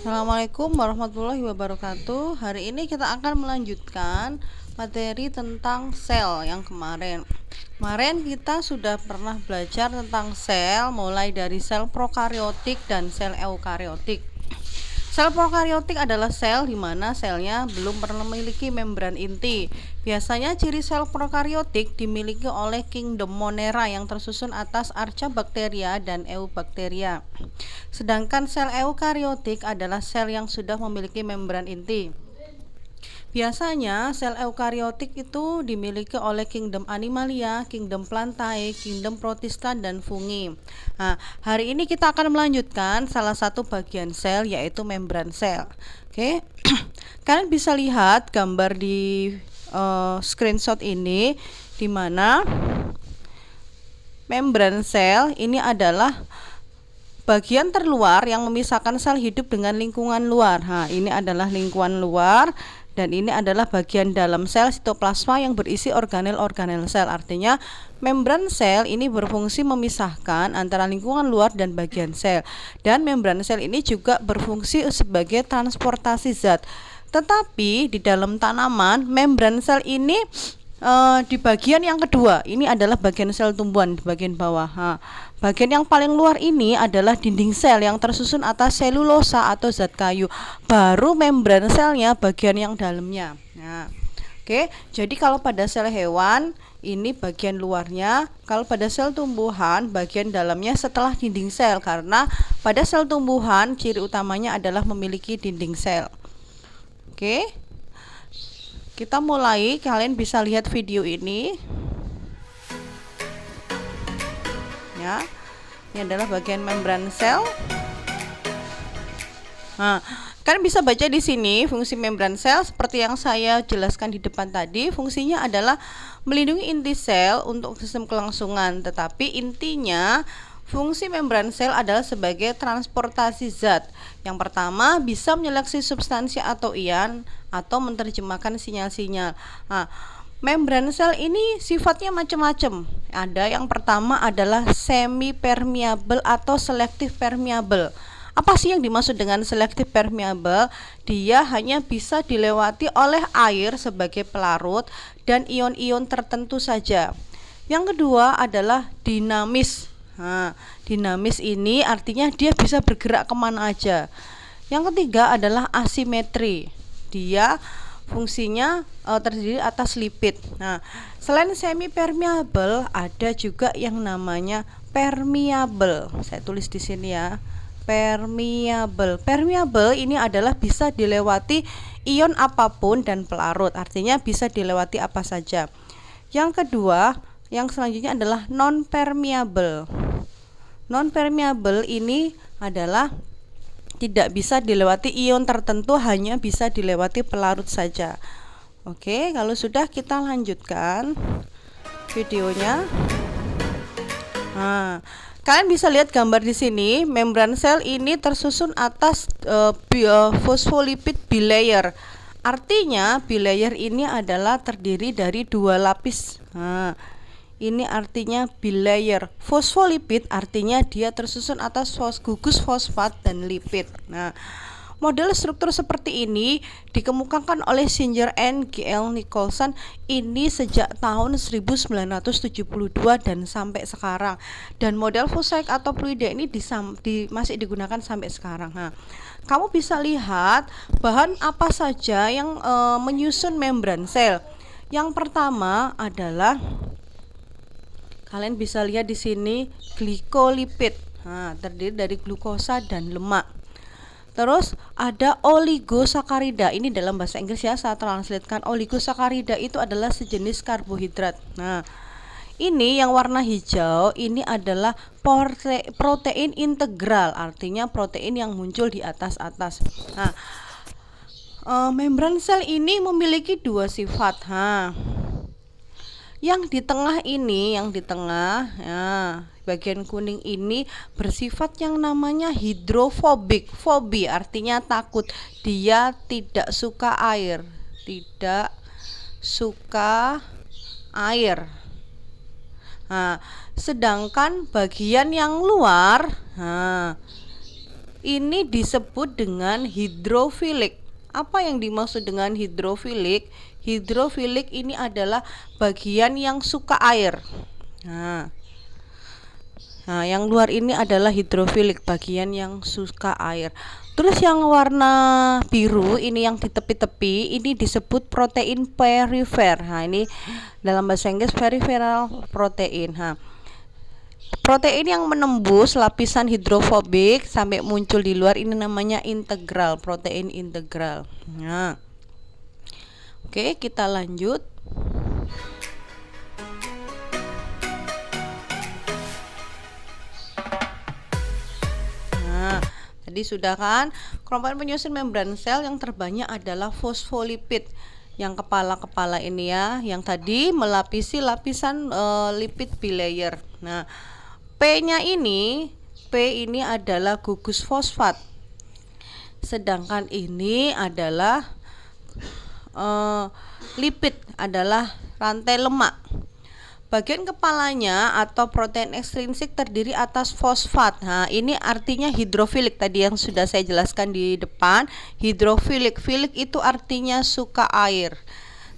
Assalamualaikum warahmatullahi wabarakatuh. Hari ini kita akan melanjutkan materi tentang sel yang kemarin. Kemarin kita sudah pernah belajar tentang sel, mulai dari sel prokariotik dan sel eukariotik. Sel prokariotik adalah sel di mana selnya belum pernah memiliki membran inti. Biasanya ciri sel prokariotik dimiliki oleh kingdom Monera yang tersusun atas Archaebacteria dan Eubacteria. Sedangkan sel eukariotik adalah sel yang sudah memiliki membran inti. Biasanya sel eukariotik itu dimiliki oleh kingdom Animalia, kingdom Plantae, kingdom Protista, dan fungi. Nah, hari ini kita akan melanjutkan salah satu bagian sel, yaitu membran sel. Oke, kalian bisa lihat gambar di screenshot ini, di mana membran sel ini adalah bagian terluar yang memisahkan sel hidup dengan lingkungan luar. Nah, ini adalah lingkungan luar. Dan ini adalah bagian dalam sel sitoplasma yang berisi organel-organel sel. Artinya membran sel ini berfungsi memisahkan antara lingkungan luar dan bagian sel. Dan membran sel ini juga berfungsi sebagai transportasi zat. Tetapi di dalam tanaman membran sel ini di bagian yang kedua, ini adalah bagian sel tumbuhan di bagian bawah. Bagian yang paling luar ini adalah dinding sel yang tersusun atas selulosa atau zat kayu. Baru membran selnya bagian yang dalamnya. Oke, jadi kalau pada sel hewan ini bagian luarnya, kalau pada sel tumbuhan bagian dalamnya setelah dinding sel, karena pada sel tumbuhan ciri utamanya adalah memiliki dinding sel. Oke. Kita mulai, kalian bisa lihat video ini. Ya. Ini adalah bagian membran sel. Nah, kalian bisa baca di sini fungsi membran sel seperti yang saya jelaskan di depan tadi. Fungsinya adalah melindungi inti sel untuk sistem kelangsungan, tetapi intinya fungsi membran sel adalah sebagai transportasi zat. Yang pertama, bisa menyeleksi substansi atau ion atau menerjemahkan sinyal-sinyal. Nah, membran sel ini sifatnya macam-macam. Ada yang pertama adalah semi permeable atau selective permeable. Apa sih yang dimaksud dengan selective permeable? Dia hanya bisa dilewati oleh air sebagai pelarut dan ion-ion tertentu saja. Yang kedua adalah dinamis. Nah, dinamis ini artinya dia bisa bergerak kemana aja. Yang ketiga adalah asimetri. Dia fungsinya terdiri atas lipid. Nah, selain semi permeable ada juga yang namanya permeable. Saya tulis di sini ya. Permeable. Permeable ini adalah bisa dilewati ion apapun dan pelarut. Artinya bisa dilewati apa saja. Yang kedua, yang selanjutnya adalah non permeable. Non permeable ini adalah tidak bisa dilewati ion tertentu, hanya bisa dilewati pelarut saja. Oke, kalau sudah kita lanjutkan videonya. Nah, kalian bisa lihat gambar di sini. Membran sel ini tersusun atas fosfolipid bilayer. Artinya bilayer ini adalah terdiri dari dua lapis. Nah, ini artinya bilayer. Fosfolipid artinya dia tersusun atas gugus fosfat dan lipid. Nah, model struktur seperti ini dikemukakan oleh Singer and G.L. Nicholson ini sejak tahun 1972 dan sampai sekarang. Dan model Fussac atau fluida ini masih digunakan sampai sekarang. Nah, kamu bisa lihat bahan apa saja yang menyusun membran sel. Yang pertama adalah, kalian bisa lihat di sini glikolipid. Nah, terdiri dari glukosa dan lemak. Terus ada oligosakarida. Ini dalam bahasa Inggris ya, saya translatekan. Oligosakarida itu adalah sejenis karbohidrat. Nah, ini yang warna hijau ini adalah protein integral, artinya protein yang muncul di atas-atas. Nah, membran sel ini memiliki dua sifat. Yang di tengah ini, ya, bagian kuning ini bersifat yang namanya hidrofobik. Fobi artinya takut. Dia tidak suka air. Tidak suka air. Nah, sedangkan bagian yang luar, ini disebut dengan hidrofilik. Apa yang dimaksud dengan hidrofilik? Hidrofilik ini adalah bagian yang suka air. Nah, yang luar ini adalah hidrofilik, bagian yang suka air. Terus yang warna biru ini yang di tepi-tepi ini disebut protein perifer. Nah, ini dalam bahasa Inggris peripheral protein. Protein yang menembus lapisan hidrofobik sampai muncul di luar ini namanya integral, protein integral. Nah, oke, kita lanjut. Nah, tadi sudah kan, komponen penyusun membran sel yang terbanyak adalah fosfolipid. Yang kepala-kepala ini ya, yang tadi melapisi lapisan lipid bilayer. Nah, P ini adalah gugus fosfat. Sedangkan ini adalah lipid, adalah rantai lemak. Bagian kepalanya atau protein ekstrinsik terdiri atas fosfat. Nah, ini artinya hidrofilik tadi yang sudah saya jelaskan di depan. Hidrofilik, filik itu artinya suka air.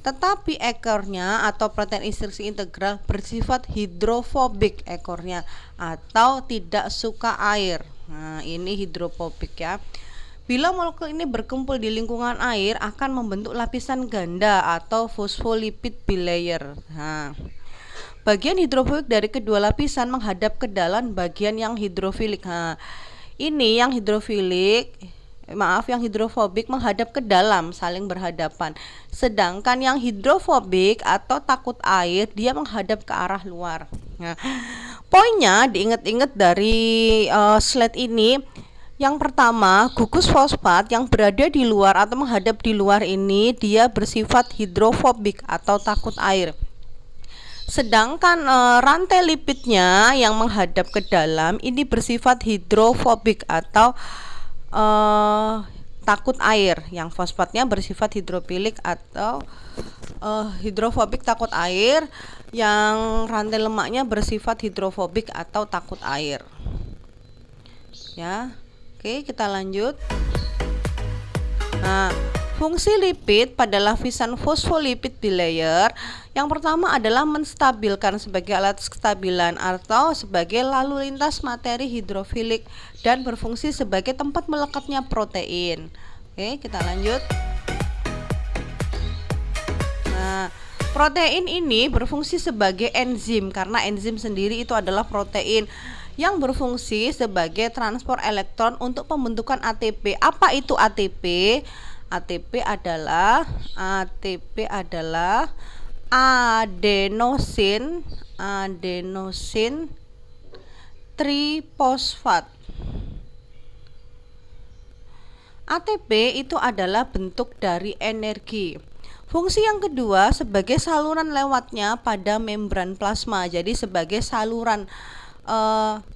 Tetapi ekornya atau protein ekstrinsik integral bersifat hidrofobik ekornya atau tidak suka air. Nah, ini hidrofobik ya. Bila molekul ini berkumpul di lingkungan air akan membentuk lapisan ganda atau fosfolipid bilayer. Nah, bagian hidrofobik dari kedua lapisan menghadap ke dalam bagian yang hidrofilik. Nah, ini yang yang hidrofobik menghadap ke dalam, saling berhadapan. Sedangkan yang hidrofobik atau takut air dia menghadap ke arah luar. Nah, poinnya diingat-ingat dari slide ini. Yang pertama, gugus fosfat yang berada di luar atau menghadap di luar ini dia bersifat hidrofobik atau takut air. Sedangkan rantai lipidnya yang menghadap ke dalam ini bersifat hidrofobik atau takut air. Yang fosfatnya bersifat hidrofilik atau hidrofobik takut air. Yang rantai lemaknya bersifat hidrofobik atau takut air. Ya, oke, kita lanjut. Nah, fungsi lipid pada lapisan fosfolipid bilayer yang pertama adalah menstabilkan sebagai alat kestabilan atau sebagai lalu lintas materi hidrofilik dan berfungsi sebagai tempat melekatnya protein. Oke, kita lanjut. Nah, protein ini berfungsi sebagai enzim karena enzim sendiri itu adalah protein yang berfungsi sebagai transport elektron untuk pembentukan ATP. Apa itu ATP? ATP adalah adenosin trifosfat. ATP itu adalah bentuk dari energi. Fungsi yang kedua sebagai saluran lewatnya pada membran plasma. Jadi sebagai saluran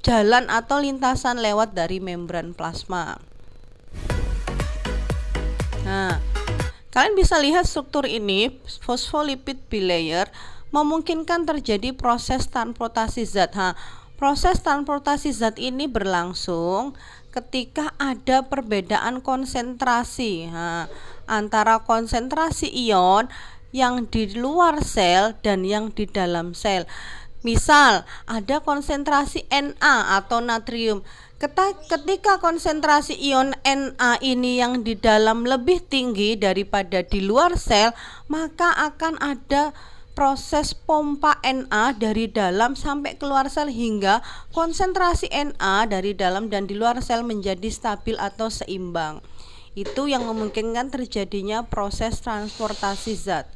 jalan atau lintasan lewat dari membran plasma. Nah, kalian bisa lihat struktur ini, fosfolipid bilayer memungkinkan terjadi proses transportasi zat. Proses transportasi zat ini berlangsung ketika ada perbedaan konsentrasi antara konsentrasi ion yang di luar sel dan yang di dalam sel. Misal, ada konsentrasi Na atau natrium. Ketika konsentrasi ion Na ini yang di dalam lebih tinggi daripada di luar sel, maka akan ada proses pompa Na dari dalam sampai keluar sel hingga konsentrasi Na dari dalam dan di luar sel menjadi stabil atau seimbang. Itu yang memungkinkan terjadinya proses transportasi zat.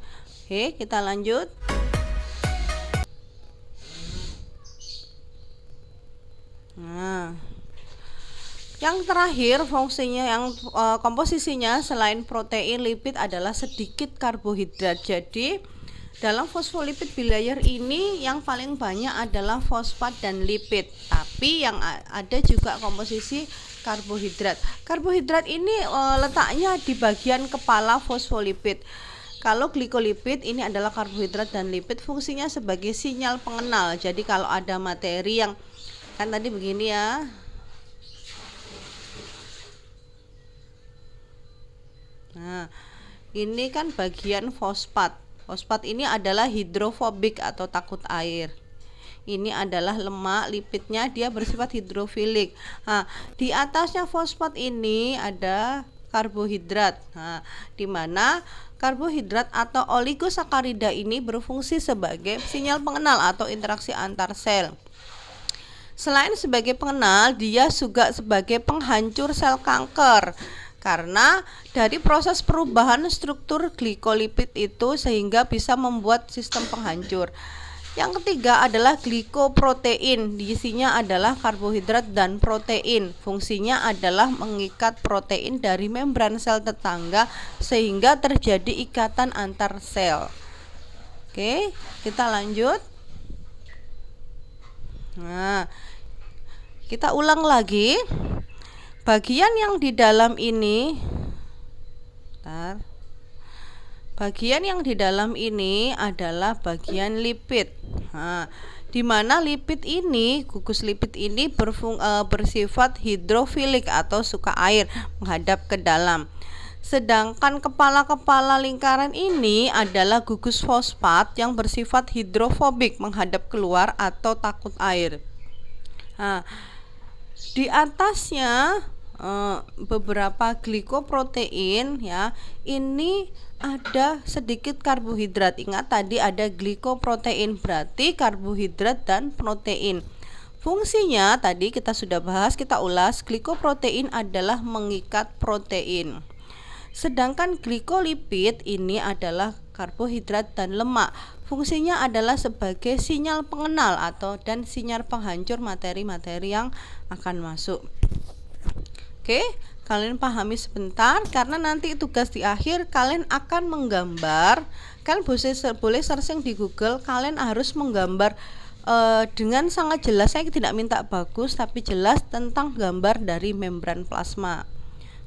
Oke, kita lanjut. Nah, yang terakhir fungsinya yang komposisinya selain protein lipid adalah sedikit karbohidrat. Jadi dalam fosfolipid bilayer ini yang paling banyak adalah fosfat dan lipid. Tapi yang ada juga komposisi karbohidrat. Karbohidrat ini letaknya di bagian kepala fosfolipid. Kalau glikolipid ini adalah karbohidrat dan lipid fungsinya sebagai sinyal pengenal. Jadi kalau ada materi yang kan tadi begini ya. Nah, ini kan bagian fosfat. Fosfat ini adalah hidrofobik atau takut air. Ini adalah lemak, lipidnya dia bersifat hidrofilik. Nah, di atasnya fosfat ini ada karbohidrat. Nah, di mana karbohidrat atau oligosakarida ini berfungsi sebagai sinyal pengenal atau interaksi antar sel. Selain sebagai pengenal, dia juga sebagai penghancur sel kanker. Karena dari proses perubahan struktur glikolipid itu sehingga bisa membuat sistem penghancur. Yang ketiga adalah glikoprotein. Isinya adalah karbohidrat dan protein. Fungsinya adalah mengikat protein dari membran sel tetangga sehingga terjadi ikatan antar sel. Oke, kita lanjut. Nah, kita ulang lagi. Bagian yang di dalam ini, bagian yang di dalam ini adalah bagian lipid. Nah, di mana lipid ini, gugus lipid ini bersifat hidrofilik atau suka air, menghadap ke dalam. Sedangkan kepala-kepala lingkaran ini adalah gugus fosfat yang bersifat hidrofobik, menghadap keluar atau takut air. Nah, di atasnya beberapa glikoprotein ya. Ini ada sedikit karbohidrat. Ingat tadi ada glikoprotein, berarti karbohidrat dan protein. Fungsinya tadi kita sudah bahas, kita ulas. Glikoprotein adalah mengikat protein. Sedangkan glikolipid ini adalah karbohidrat dan lemak. Fungsinya adalah sebagai sinyal pengenal dan sinyal penghancur materi-materi yang akan masuk. Oke, kalian pahami sebentar karena nanti tugas di akhir kalian akan menggambar. Kalian boleh searching di Google, kalian harus menggambar dengan sangat jelas. Saya tidak minta bagus tapi jelas tentang gambar dari membran plasma.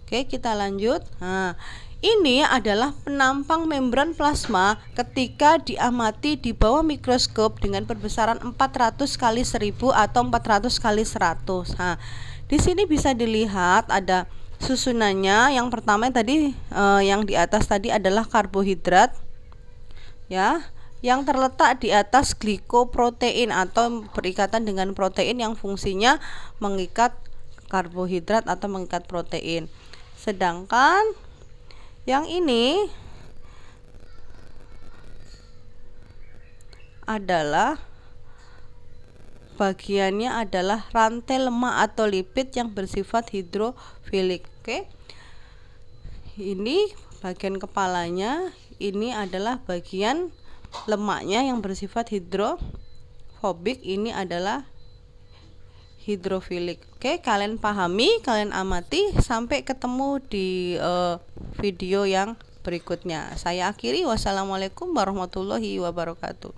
Oke, kita lanjut. Nah, ini adalah penampang membran plasma ketika diamati di bawah mikroskop dengan perbesaran 400 kali 1000 atau 400 kali 100. Nah, di sini bisa dilihat ada susunannya. Yang pertama tadi yang di atas tadi adalah karbohidrat ya, yang terletak di atas glikoprotein atau berikatan dengan protein yang fungsinya mengikat karbohidrat atau mengikat protein. Sedangkan yang ini adalah bagiannya adalah rantai lemak atau lipid yang bersifat hidrofilik. Oke. Ini bagian kepalanya, ini adalah bagian lemaknya yang bersifat hidrofobik, ini adalah hidrofilik. Oke, kalian pahami, kalian amati. Sampai ketemu di video yang berikutnya. Saya akhiri. Wassalamualaikum warahmatullahi wabarakatuh.